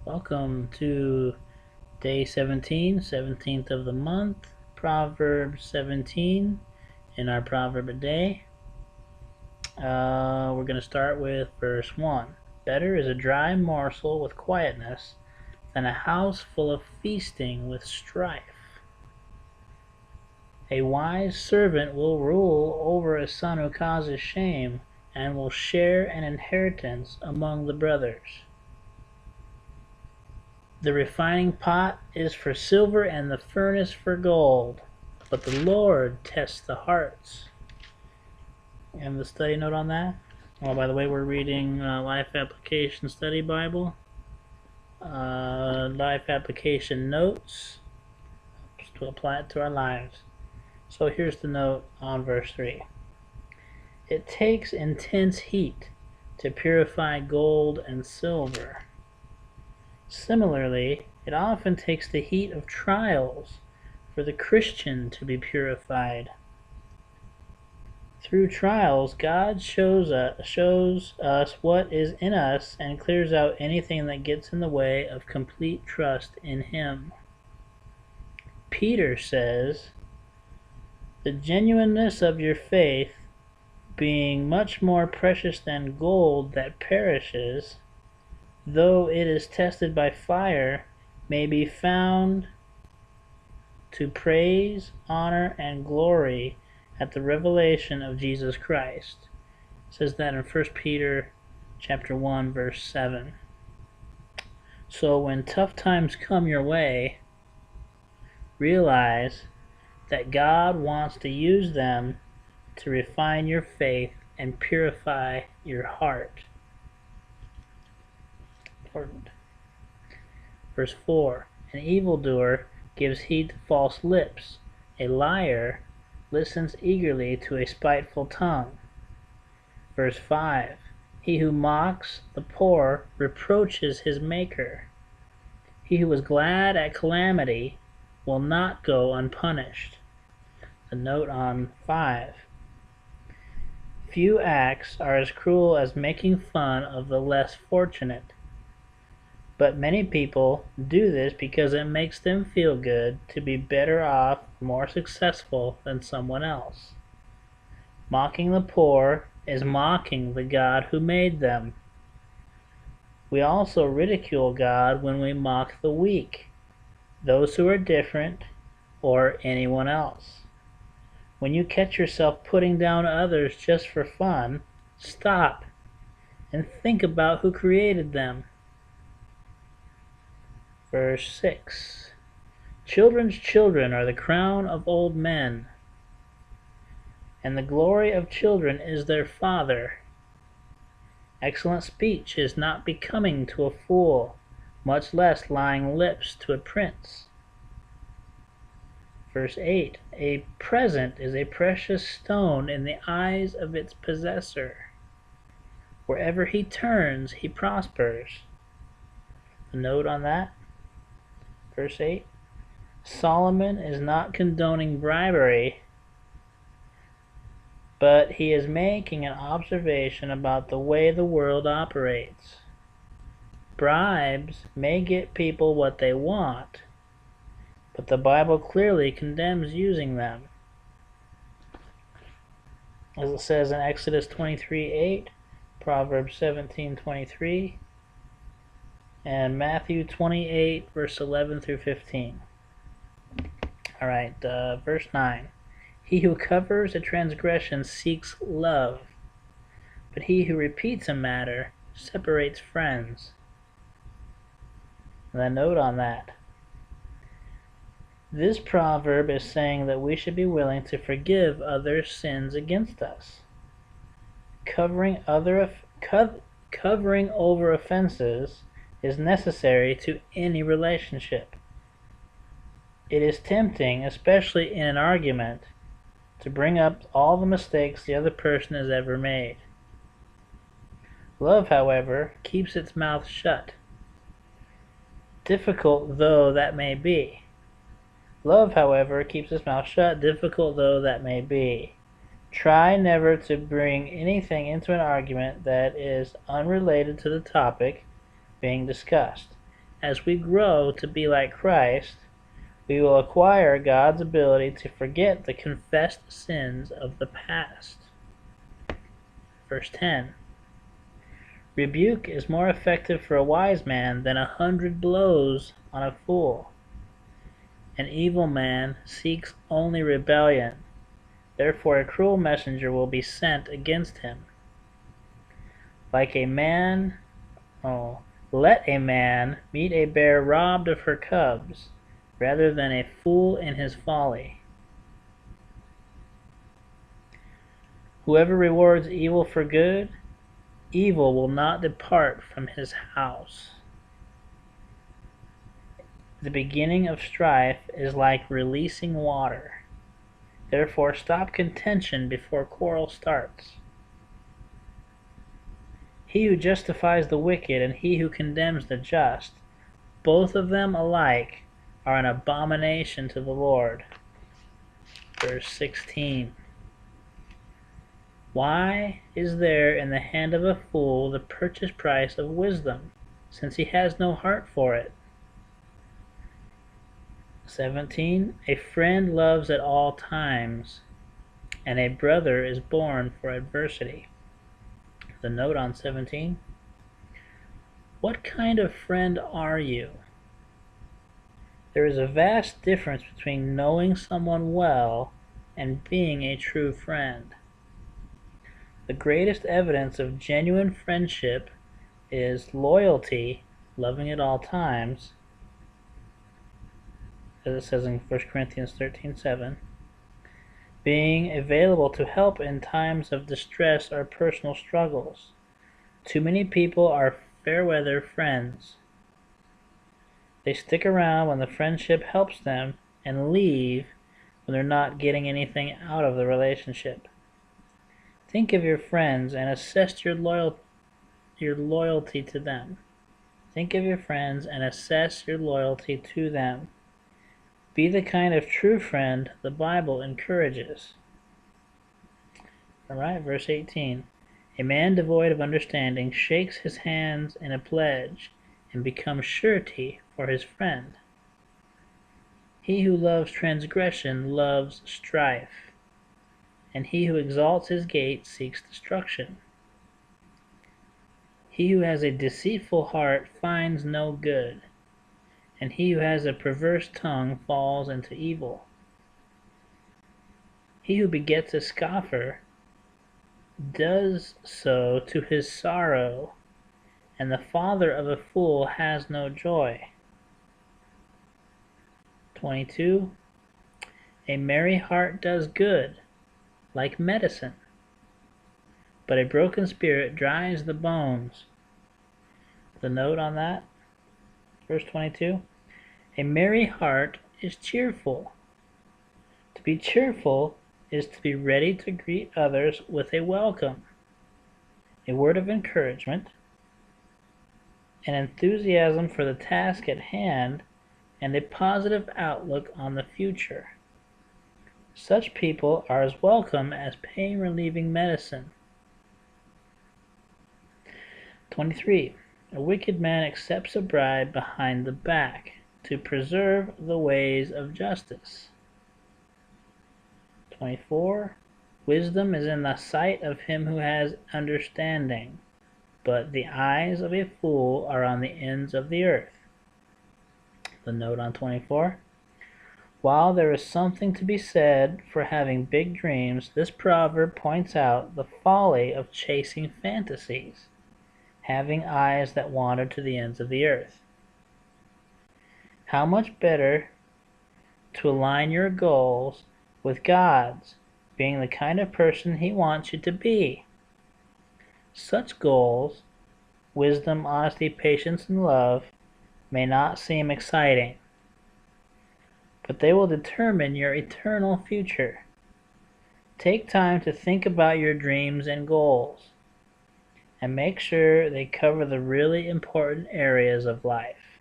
Welcome to Day 17, 17th of the month, Proverbs 17 in our Proverb a Day. We're going to start with verse 1. Better is a dry morsel with quietness than a house full of feasting with strife. A wise servant will rule over a son who causes shame, and will share an inheritance among the brothers. The refining pot is for silver and the furnace for gold, but the Lord tests the hearts. And the study note on that? Oh, by the way, we're reading Life Application Study Bible. Life Application Notes to apply it to our lives. So here's the note on verse 3. It takes intense heat to purify gold and silver. Similarly, it often takes the heat of trials for the Christian to be purified. Through trials, God shows us what is in us and clears out anything that gets in the way of complete trust in Him. Peter says, "The genuineness of your faith, being much more precious than gold that perishes, though it is tested by fire, may be found to praise, honor, and glory at the revelation of Jesus Christ." It says that in 1 Peter chapter 1, verse 7. So when tough times come your way, realize that God wants to use them to refine your faith and purify your heart. Important. Verse 4. An evildoer gives heed to false lips. A liar listens eagerly to a spiteful tongue. Verse 5. He who mocks the poor reproaches his maker. He who is glad at calamity will not go unpunished. The note on 5. Few acts are as cruel as making fun of the less fortunate. But many people do this because it makes them feel good to be better off, more successful than someone else. Mocking the poor is mocking the God who made them. We also ridicule God when we mock the weak, those who are different, or anyone else. When you catch yourself putting down others just for fun, stop and think about who created them. Verse 6. Children's children are the crown of old men, and the glory of children is their father. Excellent speech is not becoming to a fool, much less lying lips to a prince. Verse 8. A present is a precious stone in the eyes of its possessor. Wherever he turns, he prospers. A note on that. Verse 8. Solomon is not condoning bribery, but he is making an observation about the way the world operates. Bribes may get people what they want, but the Bible clearly condemns using them. As it says in Exodus 23:8, Proverbs 17:23, and Matthew 28, verse 11 through 15. Alright, verse 9. He who covers a transgression seeks love, but he who repeats a matter separates friends. And a note on that. This proverb is saying that we should be willing to forgive others' sins against us. Covering over offenses is necessary to any relationship. It is tempting, especially in an argument, to bring up all the mistakes the other person has ever made. Love, however, keeps its mouth shut. Difficult though that may be. Love, however, keeps its mouth shut, difficult though that may be. Try never to bring anything into an argument that is unrelated to the topic being discussed. as we grow to be like Christ, we will acquire God's ability to forget the confessed sins of the past. Verse 10. Rebuke is more effective for a wise man than 100 blows on a fool. An evil man seeks only rebellion. Therefore a cruel messenger will be sent against him. Let a man meet a bear robbed of her cubs, rather than a fool in his folly. Whoever rewards evil for good, evil will not depart from his house. The beginning of strife is like releasing water. Therefore stop contention before quarrel starts. He who justifies the wicked and he who condemns the just, both of them alike are an abomination to the Lord. Verse 16. Why is there in the hand of a fool the purchase price of wisdom, since he has no heart for it? 17. A friend loves at all times, and a brother is born for adversity. The note on 17. What kind of friend are you? There is a vast difference between knowing someone well and being a true friend. The greatest evidence of genuine friendship is loyalty, loving at all times, as it says in 1 Corinthians 13:7, being available to help in times of distress or personal struggles. Too many people are fair-weather friends. They stick around when the friendship helps them and leave when they're not getting anything out of the relationship. Think of your friends and assess your loyalty to them. Think of your friends and assess your loyalty to them. Be the kind of true friend the Bible encourages. Alright, verse 18. A man devoid of understanding shakes his hands in a pledge and becomes surety for his friend. He who loves transgression loves strife, and he who exalts his gate seeks destruction. He who has a deceitful heart finds no good, and he who has a perverse tongue falls into evil. He who begets a scoffer does so to his sorrow, and the father of a fool has no joy. 22. A merry heart does good, like medicine, but a broken spirit dries the bones. The note on that, verse 22. A merry heart is cheerful. To be cheerful is to be ready to greet others with a welcome, a word of encouragement, an enthusiasm for the task at hand, and a positive outlook on the future. Such people are as welcome as pain-relieving medicine. 23. A wicked man accepts a bribe behind the back to preserve the ways of justice. 24. Wisdom is in the sight of him who has understanding, but the eyes of a fool are on the ends of the earth. The note on 24. While there is something to be said for having big dreams, this proverb points out the folly of chasing fantasies, having eyes that wander to the ends of the earth. How much better to align your goals with God's, being the kind of person He wants you to be. Such goals, wisdom, honesty, patience, and love, may not seem exciting, but they will determine your eternal future. Take time to think about your dreams and goals, and make sure they cover the really important areas of life.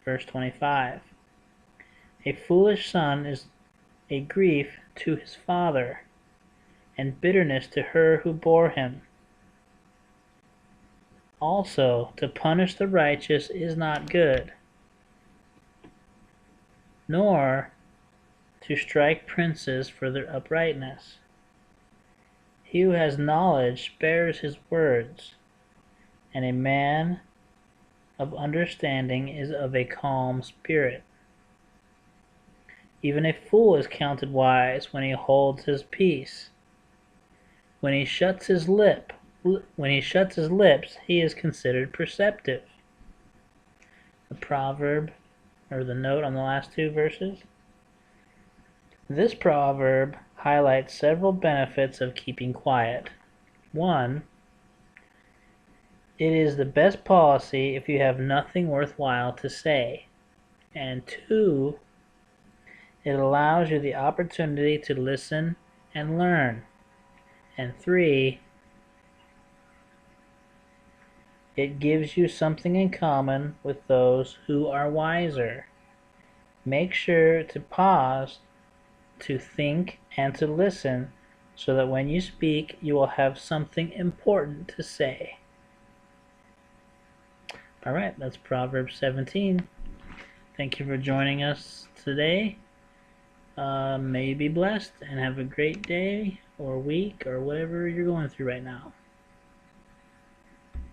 Verse 25. A foolish son is a grief to his father, and bitterness to her who bore him. Also, to punish the righteous is not good, nor to strike princes for their uprightness. He who has knowledge spares his words, and a man of understanding is of a calm spirit. Even a fool is counted wise when he holds his peace. When he shuts his lips, he is considered perceptive. The proverb, or the note on the last two verses. This proverb highlights several benefits of keeping quiet. 1. It is the best policy if you have nothing worthwhile to say. And 2. It allows you the opportunity to listen and learn. And 3. It gives you something in common with those who are wiser. Make sure to pause, to think, and to listen so that when you speak, you will have something important to say. Alright, that's Proverbs 17. Thank you for joining us today. May you be blessed and have a great day or week or whatever you're going through right now.